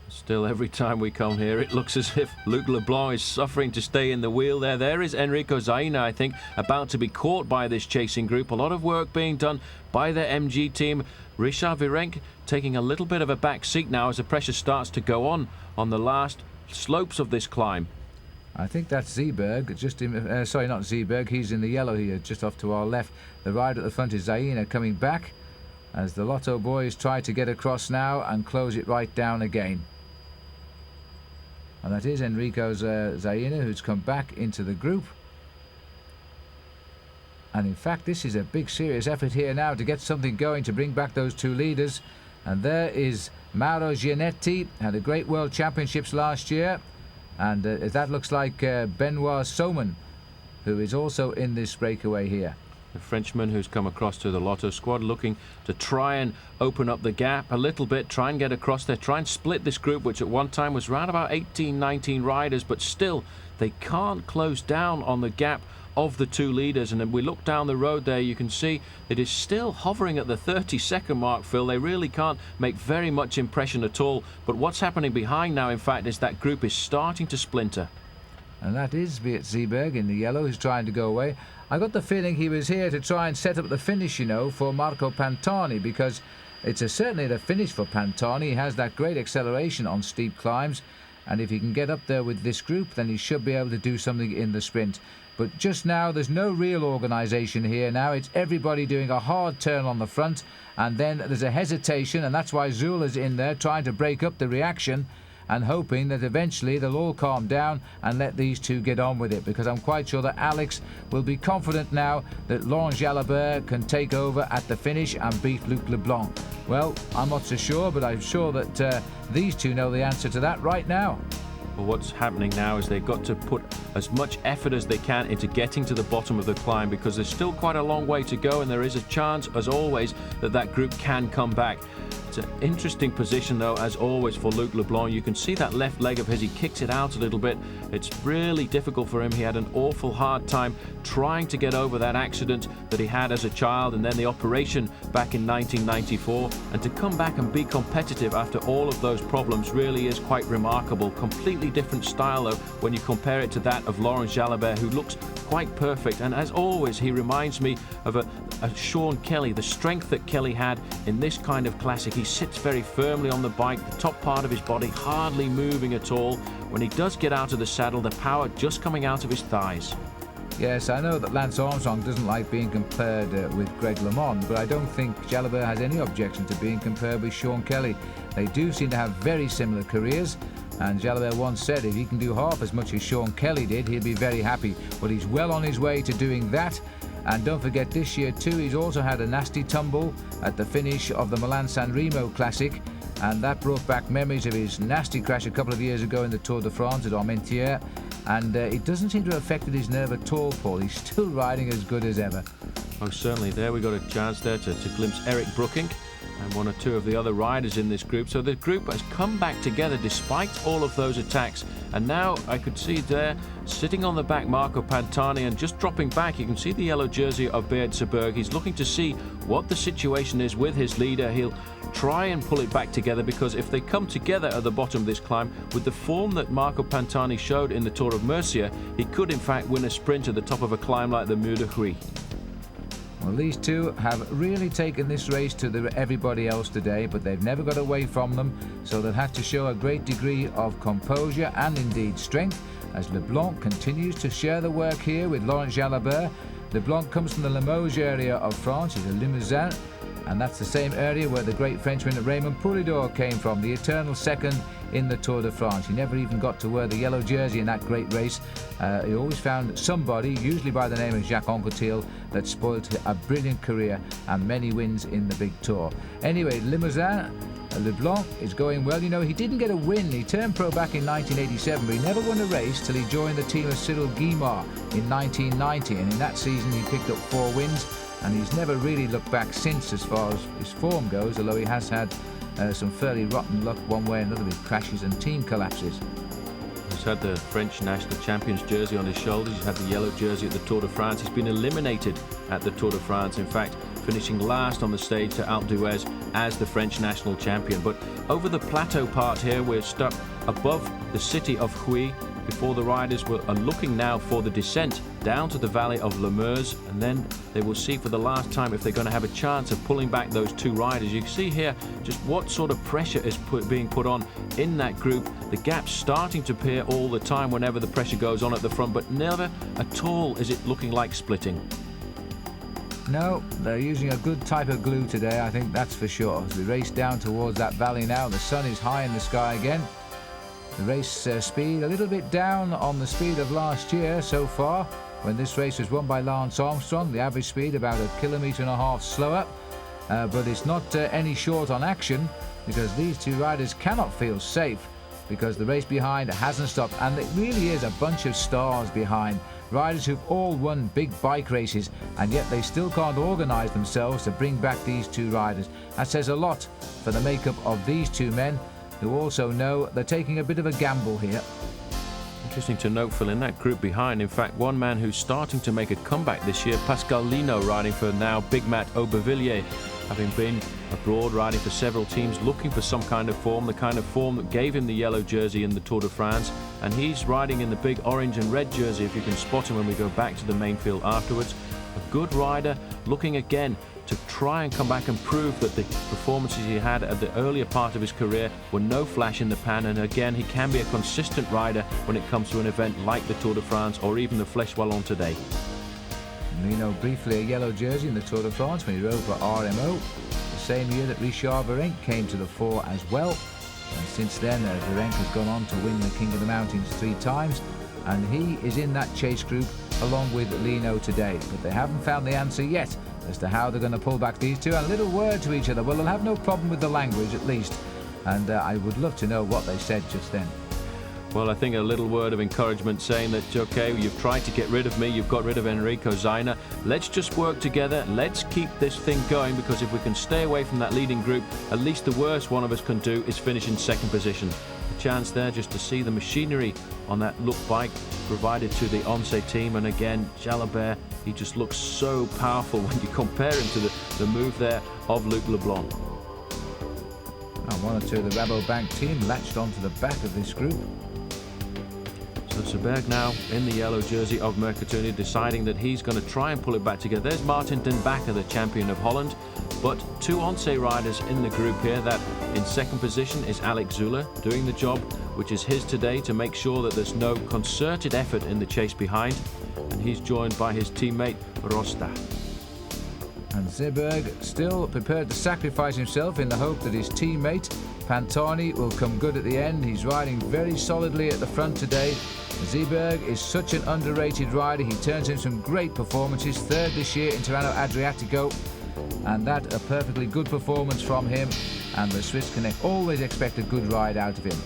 Still, every time we come here, it looks as if Luc Leblanc is suffering to stay in the wheel there. There is Enrico Zaina, I think, about to be caught by this chasing group. A lot of work being done by the MG team. Richard Virenque taking a little bit of a back seat now as the pressure starts to go on the last slopes of this climb. I think that's Zeeberg, sorry, not Zeeberg, he's in the yellow here, just off to our left. The rider at the front is Zaina coming back as the Lotto boys try to get across now and close it right down again. And that is Enrico Zaina, who's come back into the group. And in fact, this is a big serious effort here now to get something going to bring back those two leaders. And there is Mauro Gianetti, had a great World Championships last year. And that looks like Benoit Sauman, who is also in this breakaway here. The Frenchman who's come across to the Lotto squad, looking to try and open up the gap a little bit, try and get across there, try and split this group, which at one time was around about 18, 19 riders, but still they can't close down on the gap of the two leaders. And then we look down the road there, you can see it is still hovering at the 30-second mark, Phil. They really can't make very much impression at all. But what's happening behind now, in fact, is that group is starting to splinter. And that is Beat Zeeberg in the yellow, who's trying to go away. I got the feeling he was here to try and set up the finish, you know, for Marco Pantani, because it's certainly the finish for Pantani. He has that great acceleration on steep climbs, and if he can get up there with this group, then he should be able to do something in the sprint. But just now, there's no real organisation here now. It's everybody doing a hard turn on the front, and then there's a hesitation, and that's why Zula's in there trying to break up the reaction and hoping that eventually they'll all calm down and let these two get on with it, because I'm quite sure that Alex will be confident now that Laurent Jalabert can take over at the finish and beat Luc Leblanc. Well, I'm not so sure, but I'm sure that these two know the answer to that right now. Well, what's happening now is they've got to put as much effort as they can into getting to the bottom of the climb, because there's still quite a long way to go, and there is a chance, as always, that that group can come back. It's an interesting position, though, as always, for Luc Leblanc. You can see that left leg of his. He kicks it out a little bit. It's really difficult for him. He had an awful hard time trying to get over that accident that he had as a child, and then the operation back in 1994. And to come back and be competitive after all of those problems really is quite remarkable. Completely different style, though, when you compare it to that of Laurent Jalabert, who looks quite perfect. And as always, he reminds me of a Sean Kelly, the strength that Kelly had in this kind of classic. He sits very firmly on the bike, the top part of his body hardly moving at all. When he does get out of the saddle, the power just coming out of his thighs. Yes, I know that Lance Armstrong doesn't like being compared with Greg LeMond, but I don't think Jalabert has any objection to being compared with Sean Kelly. They do seem to have very similar careers, and Jalabert once said if he can do half as much as Sean Kelly did, he'd be very happy. But he's well on his way to doing that. And don't forget, this year too, he's also had a nasty tumble at the finish of the Milan-San Remo Classic, and that brought back memories of his nasty crash a couple of years ago in the Tour de France at Armentières. And it doesn't seem to have affected his nerve at all, Paul. He's still riding as good as ever. Oh, certainly. There we got a chance there to glimpse Eric Brooking and one or two of the other riders in this group. So the group has come back together despite all of those attacks. And now I could see there, sitting on the back, Marco Pantani, and just dropping back, you can see the yellow jersey of Beard Seberg. He's looking to see what the situation is with his leader. He'll try and pull it back together, because if they come together at the bottom of this climb, with the form that Marco Pantani showed in the Tour of Murcia, he could in fact win a sprint at the top of a climb like the Mur de Huy. Well, these two have really taken this race to everybody else today, but they've never got away from them, so they've had to show a great degree of composure and indeed strength as Leblanc continues to share the work here with Laurent Jalabert. Leblanc comes from the Limoges area of France. He's a Limousin, and that's the same area where the great Frenchman Raymond Poulidor came from, the eternal second in the Tour de France. He never even got to wear the yellow jersey in that great race. He always found somebody, usually by the name of Jacques Anquetil, that spoiled a brilliant career and many wins in the big Tour. Anyway, Limousin, Leblanc is going well. You know, he didn't get a win. He turned pro back in 1987, but he never won a race till he joined the team of Cyril Guimard in 1990, and in that season he picked up 4 wins, and he's never really looked back since as far as his form goes, although he has had some fairly rotten luck one way or another with crashes and team collapses. He's had the French national champion's jersey on his shoulders. He's had the yellow jersey at the Tour de France. He's been eliminated at the Tour de France, in fact finishing last on the stage to Alpe d'Huez as the French national champion. But over the plateau part here, we're stuck above the city of Huy before the riders are looking now for the descent down to the valley of Le Meuse, and then they will see for the last time if they're going to have a chance of pulling back those 2 riders. You can see here just what sort of pressure is being put on in that group. The gap's starting to appear all the time whenever the pressure goes on at the front, but never at all is it looking like splitting. No, they're using a good type of glue today, I think that's for sure. As we race down towards that valley now, the sun is high in the sky again. The race speed a little bit down on the speed of last year so far, when this race was won by Lance Armstrong. The average speed about 1.5 kilometres slower, but it's not any short on action, because these 2 riders cannot feel safe, because the race behind hasn't stopped, and it really is a bunch of stars behind. Riders who've all won big bike races, and yet they still can't organise themselves to bring back these 2 riders. That says a lot for the makeup of these 2 men, who also know they're taking a bit of a gamble here. Interesting to note, Phil, in that group behind, in fact, one man who's starting to make a comeback this year, Pascal Lino, riding for now Big Mat Aubervilliers, having been abroad riding for several teams, looking for some kind of form, the kind of form that gave him the yellow jersey in the Tour de France, and he's riding in the big orange and red jersey, if you can spot him when we go back to the main field afterwards. A good rider, looking again to try and come back and prove that the performances he had at the earlier part of his career were no flash in the pan, and again he can be a consistent rider when it comes to an event like the Tour de France or even the Flèche Wallone today. Lino briefly a yellow jersey in the Tour de France when he rode for RMO, the same year that Richard Virenque came to the fore as well, and since then Virenque has gone on to win the King of the Mountains 3 times, and he is in that chase group along with Lino today, but they haven't found the answer yet as to how they're going to pull back these 2, and a little word to each other. Well, they'll have no problem with the language at least, and I would love to know what they said just then. Well, I think a little word of encouragement saying that, okay, you've tried to get rid of me, you've got rid of Enrico Zaina. Let's just work together. Let's keep this thing going, because if we can stay away from that leading group, at least the worst one of us can do is finish in second position. A chance there just to see the machinery on that look bike provided to the Once team. And again, Jalabert, he just looks so powerful when you compare him to the move there of Luc Leblanc. And one or two of the Rabobank team latched onto the back of this group. So Seberg now in the yellow jersey of Mercatuni, deciding that he's going to try and pull it back together. There's Martin den Bakker, the champion of Holland, but two Once riders in the group here. That in second position is Alex Zula, doing the job which is his today to make sure that there's no concerted effort in the chase behind, and he's joined by his teammate Rosta. And Seberg still prepared to sacrifice himself in the hope that his teammate Pantani will come good at the end. He's riding very solidly at the front today. Seberg is such an underrated rider. He turns in some great performances. Third this year in Tirreno Adriatico, and that a perfectly good performance from him. And the Swiss can always expect a good ride out of him.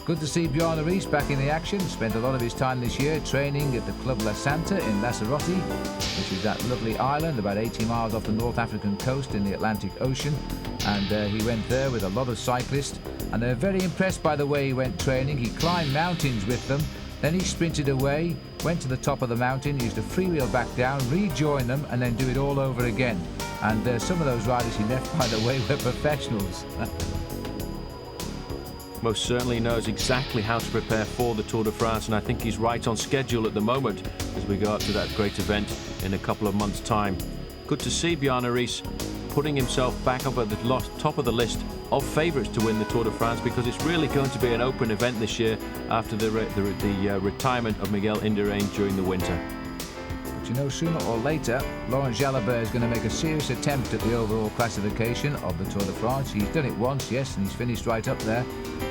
Good to see Bjarne Riis back in the action. Spent a lot of his time this year training at the Club La Santa in Lanzarote, which is that lovely island about 80 miles off the North African coast in the Atlantic Ocean. And he went there with a lot of cyclists, and they're very impressed by the way he went training. He climbed mountains with them, then he sprinted away, went to the top of the mountain, used a freewheel back down, rejoin them, and then do it all over again. And some of those riders he left, by the way, were professionals. Most certainly knows exactly how to prepare for the Tour de France, and I think he's right on schedule at the moment as we go up to that great event in a couple of months' time. Good to see Bjarne Riis putting himself back up at the top of the list of favourites to win the Tour de France, because it's really going to be an open event this year after the retirement of Miguel Indurain during the winter. But you know, sooner or later, Laurent Jalabert is going to make a serious attempt at the overall classification of the Tour de France. He's done it once, yes, and he's finished right up there.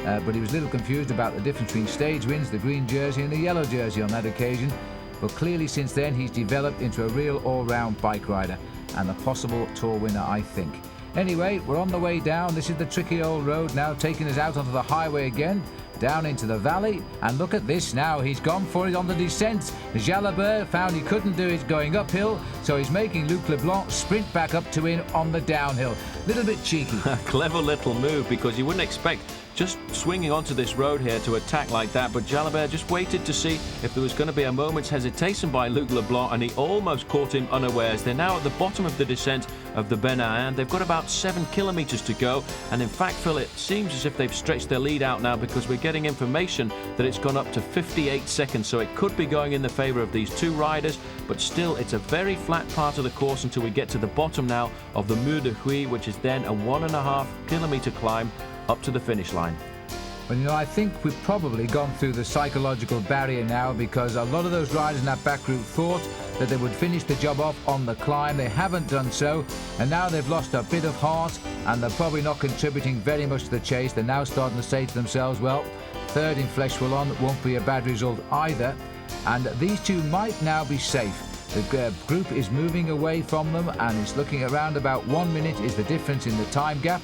But he was a little confused about the difference between stage wins, the green jersey and the yellow jersey on that occasion. But clearly since then he's developed into a real all-round bike rider and a possible Tour winner, I think. Anyway, we're on the way down. This is the tricky old road now, taking us out onto the highway again, down into the valley. And look at this now, he's gone for it on the descent. Jalabert found he couldn't do it going uphill, so he's making Luc Leblanc sprint back up to him on the downhill. Little bit cheeky. Clever little move, because you wouldn't expect just swinging onto this road here to attack like that, but Jalabert just waited to see if there was going to be a moment's hesitation by Luc Leblanc, and he almost caught him unawares. They're now at the bottom of the descent of the Benahin. They've got about 7 kilometres to go, and in fact, Phil, it seems as if they've stretched their lead out now, because we're getting information that it's gone up to 58 seconds, so it could be going in the favour of these two riders, but still it's a very flat part of the course until we get to the bottom now of the Mur de Huy, which is then a 1.5 kilometre climb up to the finish line. Well, you know, I think we've probably gone through the psychological barrier now, because a lot of those riders in that back group thought that they would finish the job off on the climb. They haven't done so, and now they've lost a bit of heart, and they're probably not contributing very much to the chase. They're now starting to say to themselves, well, third in Flèche Wallone won't be a bad result either, and these two might now be safe. The group is moving away from them, and it's looking around about 1 minute is the difference in the time gap.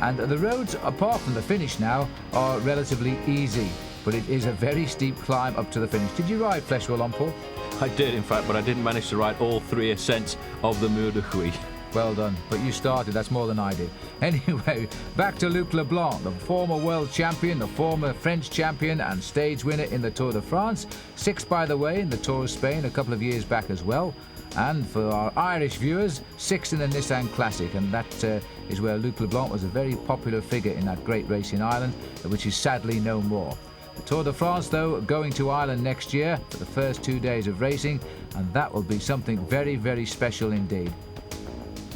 And the roads, apart from the finish now, are relatively easy, but it is a very steep climb up to the finish. Did you ride Flèche Wallone, Paul? I did, in fact, but I didn't manage to ride all 3 ascents of the Mur de Huy. Well done, but you started, that's more than I did. Anyway, back to Luc Leblanc, the former world champion, the former French champion and stage winner in the Tour de France. 6th, by the way, in the Tour of Spain a couple of years back as well. And for our Irish viewers, 6th in the Nissan Classic, and that is where Luc Leblanc was a very popular figure in that great race in Ireland, which is sadly no more. The Tour de France, though, going to Ireland next year for the first 2 days of racing, and that will be something very, very special indeed.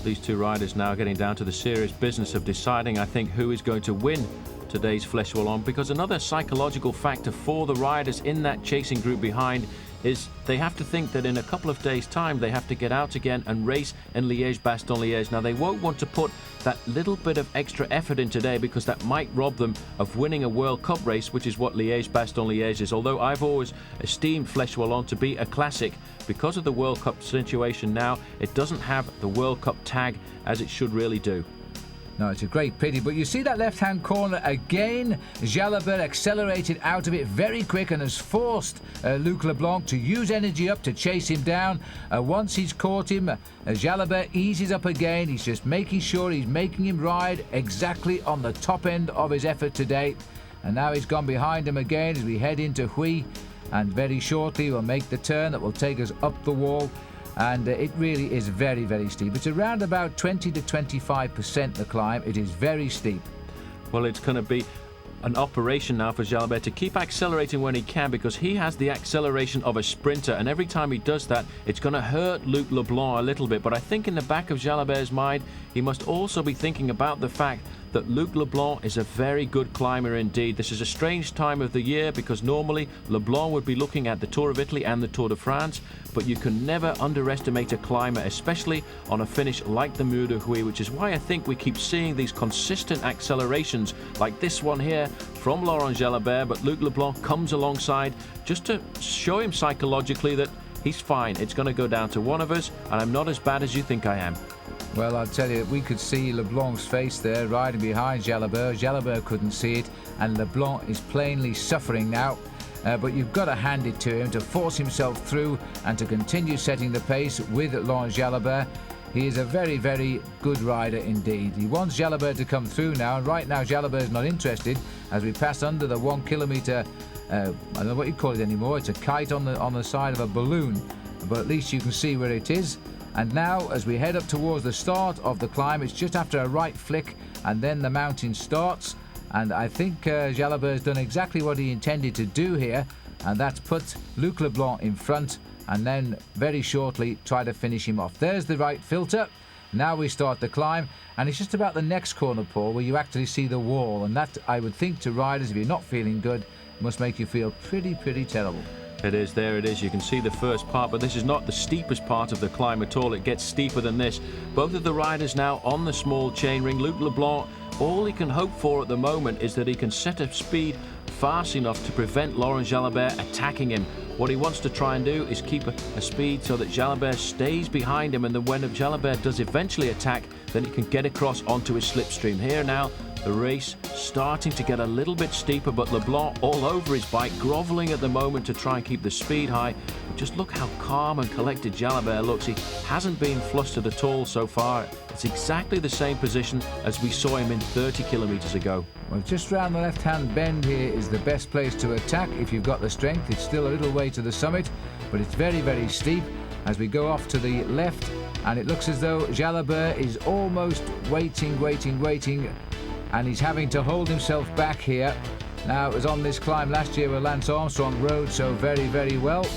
These two riders now getting down to the serious business of deciding, I think, who is going to win today's Flèche Wallone, because another psychological factor for the riders in that chasing group behind is they have to think that in a couple of days' time they have to get out again and race in Liège-Bastogne-Liège. Now, they won't want to put that little bit of extra effort in today, because that might rob them of winning a World Cup race, which is what Liège-Bastogne-Liège is. Although I've always esteemed Flèche Wallone to be a classic, because of the World Cup situation now, it doesn't have the World Cup tag as it should really do. No, it's a great pity, but you see that left-hand corner again. Jalabert accelerated out of it very quick and has forced Luc Leblanc to use energy up to chase him down. Once he's caught him, Jalabert eases up again. He's just making sure he's making him ride exactly on the top end of his effort today. And now he's gone behind him again as we head into Huy, and very shortly we'll make the turn that will take us up the wall. And it really is very, very steep. It's around about 20 to 25% the climb. It is very steep. Well, it's going to be an operation now for Jalabert to keep accelerating when he can, because he has the acceleration of a sprinter, and every time he does that, it's going to hurt Luc Leblanc a little bit. But I think in the back of Jalabert's mind, he must also be thinking about the fact that Luc Leblanc is a very good climber indeed. This is a strange time of the year, because normally Leblanc would be looking at the Tour of Italy and the Tour de France, but you can never underestimate a climber, especially on a finish like the Mur de Huy, which is why I think we keep seeing these consistent accelerations like this one here from Laurent Jalabert. But Luc Leblanc comes alongside just to show him psychologically that he's fine. It's going to go down to one of us, and I'm not as bad as you think I am. Well, I'll tell you, we could see Leblanc's face there riding behind Jalabert. Jalabert couldn't see it, and Leblanc is plainly suffering now. But you've got to hand it to him to force himself through and to continue setting the pace with Laurent Jalabert. He is a very, very good rider indeed. He wants Jalabert to come through now, and right now Jalabert is not interested as we pass under the 1 kilometre, I don't know what you call it anymore. It's a kite on the side of a balloon, but at least you can see where it is. And now, as we head up towards the start of the climb, it's just after a right flick, and then the mountain starts. And I think Jalabert has done exactly what he intended to do here, and that's put Luc Leblanc in front, and then very shortly try to finish him off. There's the right filter. Now we start the climb, and it's just about the next corner, Paul, where you actually see the wall, and that, I would think, to riders, if you're not feeling good, must make you feel pretty terrible. It is, there it is. You can see the first part, but this is not the steepest part of the climb at all. It gets steeper than this. Both of the riders now on the small chainring. Luc Leblanc, all he can hope for at the moment is that he can set a speed fast enough to prevent Laurent Jalabert attacking him. What he wants to try and do is keep a speed so that Jalabert stays behind him, and then when Jalabert does eventually attack, then he can get across onto his slipstream. Here now, the race starting to get a little bit steeper, but Leblanc all over his bike, grovelling at the moment to try and keep the speed high. But just look how calm and collected Jalabert looks. He hasn't been flustered at all so far. It's exactly the same position as we saw him in 30 kilometres ago. Well, just round the left-hand bend here is the best place to attack if you've got the strength. It's still a little way to the summit, but it's very steep as we go off to the left, and it looks as though Jalabert is almost waiting, and he's having to hold himself back here. Now, it was on this climb last year where Lance Armstrong rode so very well,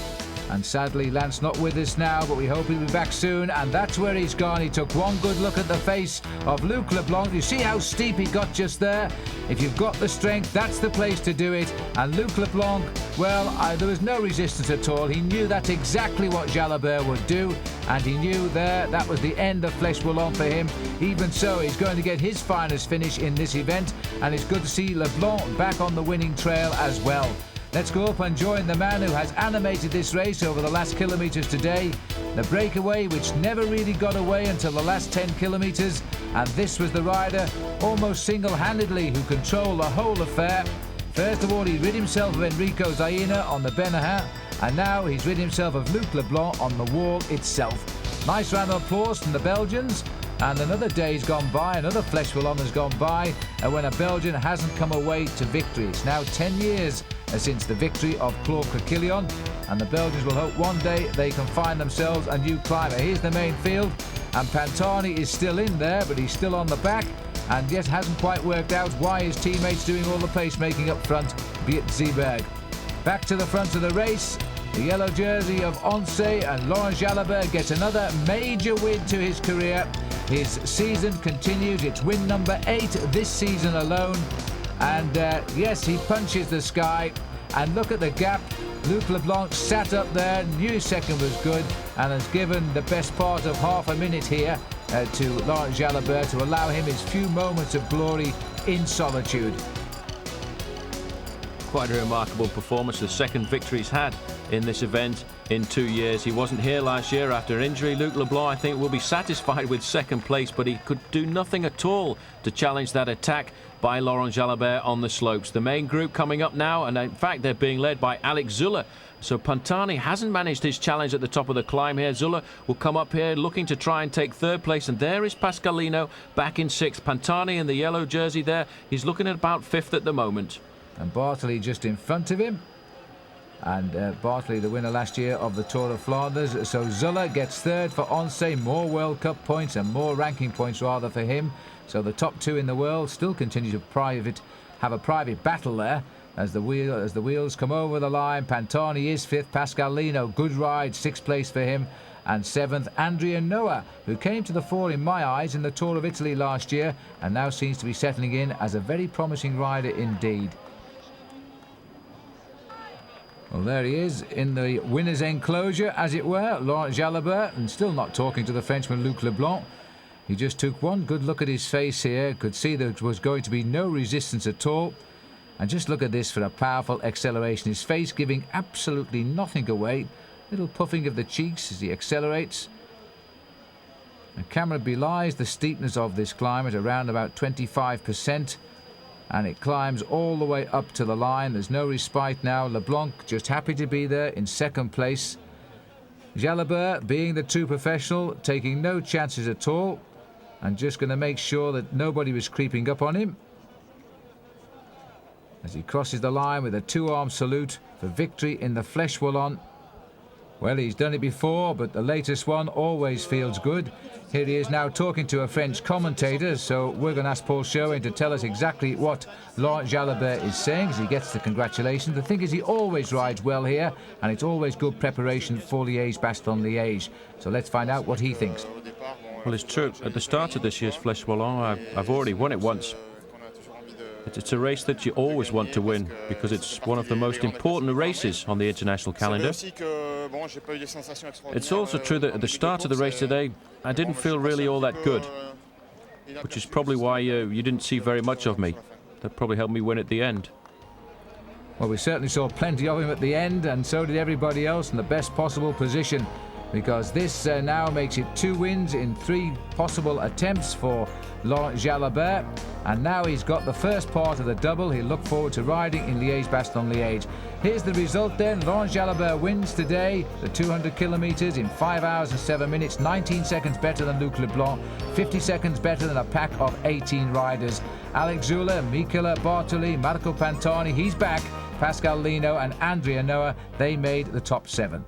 and sadly Lance not with us now, but we hope he'll be back soon. And that's where he's gone. He took one good look at the face of Luc Leblanc. You see how steep he got just there? If you've got the strength, that's the place to do it. And Luc Leblanc, well, there was no resistance at all. He knew that's exactly what Jalabert would do, and he knew that was the end of Flèche Wallone for him. Even so, he's going to get his finest finish in this event, and it's good to see Leblanc back on the winning trail as well. Let's go up and join the man who has animated this race over the last kilometres today. The breakaway which never really got away until the last 10 kilometres, and this was the rider almost single-handedly who controlled the whole affair. First of all, he rid himself of Enrico Zaina on the Benahin, and now he's rid himself of Luc Leblanc on the wall itself. Nice round of applause from the Belgians. And another day's gone by, another Flèche Wallone has gone by, when a Belgian hasn't come away to victory. It's now 10 years since the victory of Claude Coquillon, and the Belgians will hope one day they can find themselves a new climber. Here's the main field, and Pantani is still in there, but he's still on the back, and yet hasn't quite worked out why his teammates doing all the pacemaking up front, be it Zeeberg. Back to the front of the race, the yellow jersey of Once, and Laurent Jalabert gets another major win to his career. His season continues. It's win number 8 this season alone. And yes, he punches the sky. And look at the gap. Luc Leblanc sat up there, knew second was good, and has given the best part of half a minute here to Laurent Jalabert to allow him his few moments of glory in solitude. Quite a remarkable performance, the second victory he's had in this event in 2 years. He wasn't here last year after injury. Luc Leblanc, I think, will be satisfied with second place, but he could do nothing at all to challenge that attack by Laurent Jalabert on the slopes. The main group coming up now, and in fact they're being led by Alex Zülle. So Pantani hasn't managed his challenge at the top of the climb here. Zülle will come up here looking to try and take third place, and there is Pascalino back in sixth. Pantani in the yellow jersey there, he's looking at about fifth at the moment. And Bartoli just in front of him. And Bartoli, the winner last year of the Tour of Flanders. So Zülle gets third for Oncé. More World Cup points and more ranking points rather for him. So the top two in the world still continue to have a private battle there as the wheels come over the line. Pantani is fifth. Pascalino, good ride, sixth place for him. And seventh, Andrea Noah, who came to the fore in my eyes in the Tour of Italy last year and now seems to be settling in as a very promising rider indeed. Well, there he is in the winner's enclosure, as it were, Laurent Jalabert, and still not talking to the Frenchman Luc Leblanc. He just took one good look at his face here, could see there was going to be no resistance at all. And just look at this for a powerful acceleration. His face giving absolutely nothing away. Little puffing of the cheeks as he accelerates. The camera belies the steepness of this climb at around about 25%. And it climbs all the way up to the line. There's no respite now. Leblanc just happy to be there in second place. Jalabert, being the true professional, taking no chances at all and just going to make sure that nobody was creeping up on him as he crosses the line with a two-arm salute for victory in the Flèche Wallone. Well, he's done it before, but the latest one always feels good. Here he is now talking to a French commentator, so we're going to ask Paul Sherwen to tell us exactly what Laurent Jalabert is saying as he gets the congratulations. The thing is, he always rides well here, and it's always good preparation for Liège-Bastogne-Liège. So let's find out what he thinks. Well, it's true. At the start of this year's Flèche Wallone, I've already won it once. It's a race that you always want to win because it's one of the most important races on the international calendar. It's also true that at the start of the race today, I didn't feel really all that good, which is probably why you didn't see very much of me. That probably helped me win at the end. Well, we certainly saw plenty of him at the end, and so did everybody else in the best possible position, because this now makes it 2 wins in 3 possible attempts for Laurent Jalabert, and now he's got the first part of the double. He'll look forward to riding in Liège-Bastogne-Liège. Here's the result then. Laurent Jalabert wins today the 200 kilometres in 5 hours and 7 minutes, 19 seconds better than Luc Leblanc, 50 seconds better than a pack of 18 riders. Alex Zülle, Michele Bartoli, Marco Pantani, he's back. Pascalino and Andrea Noah, they made the top 7.